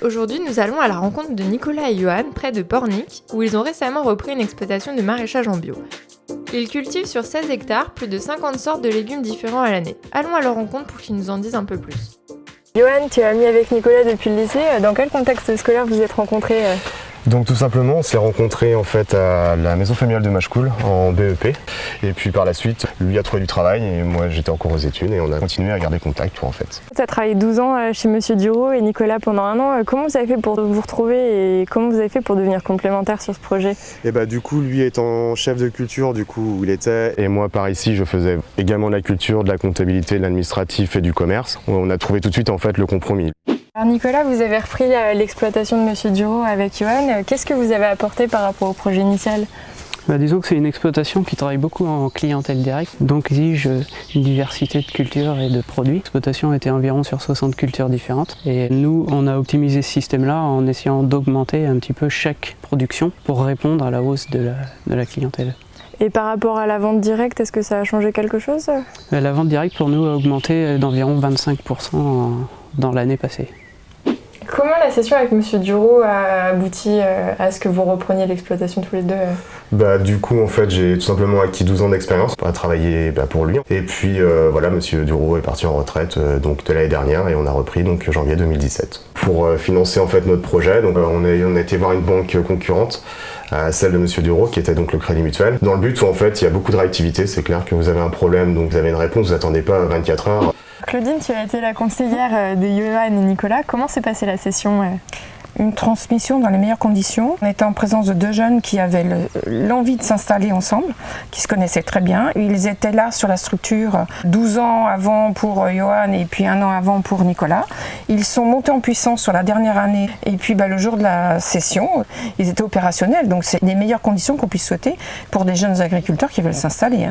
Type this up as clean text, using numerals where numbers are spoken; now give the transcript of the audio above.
Aujourd'hui, nous allons à la rencontre de Nicolas et Johan, près de Pornic, où ils ont récemment repris une exploitation de maraîchage en bio. Ils cultivent sur 16 hectares plus de 50 sortes de légumes différents à l'année. Allons à leur rencontre pour qu'ils nous en disent un peu plus. Johan, tu es ami avec Nicolas depuis le lycée. Dans quel contexte scolaire vous êtes rencontrés ? Donc tout simplement, on s'est rencontrés en fait à la maison familiale de Machecoul en BEP. Et puis par la suite, lui a trouvé du travail et moi j'étais encore aux études et on a continué à garder contact en fait. Tu as travaillé 12 ans chez Monsieur Dureau et Nicolas pendant 1 an. Comment vous avez fait pour vous retrouver et comment vous avez fait pour devenir complémentaires sur ce projet ? Et bah du coup, lui étant chef de culture du coup où il était, et moi par ici je faisais également de la culture, de la comptabilité, de l'administratif et du commerce. On a trouvé tout de suite en fait le compromis. Alors Nicolas, vous avez repris l'exploitation de Monsieur Dureau avec Johan. Qu'est-ce que vous avez apporté par rapport au projet initial ? Disons que c'est une exploitation qui travaille beaucoup en clientèle directe, donc exige une diversité de cultures et de produits. L'exploitation était environ sur 60 cultures différentes et nous on a optimisé ce système-là en essayant d'augmenter un petit peu chaque production pour répondre à la hausse de la clientèle. Et par rapport à la vente directe, est-ce que ça a changé quelque chose ? La vente directe pour nous a augmenté d'environ 25% dans l'année passée. Comment la session avec Monsieur Dureau a abouti à ce que vous repreniez l'exploitation tous les deux ? Du coup en fait j'ai tout simplement acquis 12 ans d'expérience pour travailler pour lui. Et puis voilà, Monsieur Dureau est parti en retraite donc de l'année dernière et on a repris donc janvier 2017. Pour financer en fait notre projet, donc on a été voir une banque concurrente, celle de Monsieur Dureau qui était donc le Crédit Mutuel. Dans le but où en fait il y a beaucoup de réactivité, c'est clair que vous avez un problème donc vous avez une réponse, vous n'attendez pas 24 heures. Claudine, tu as été la conseillère de Johan et Nicolas. Comment s'est passée la session ? Une transmission dans les meilleures conditions. On était en présence de 2 jeunes qui avaient l'envie de s'installer ensemble, qui se connaissaient très bien. Ils étaient là sur la structure 12 ans avant pour Johan et puis 1 an avant pour Nicolas. Ils sont montés en puissance sur la dernière année et puis le jour de la session, ils étaient opérationnels. Donc c'est les meilleures conditions qu'on puisse souhaiter pour des jeunes agriculteurs qui veulent s'installer.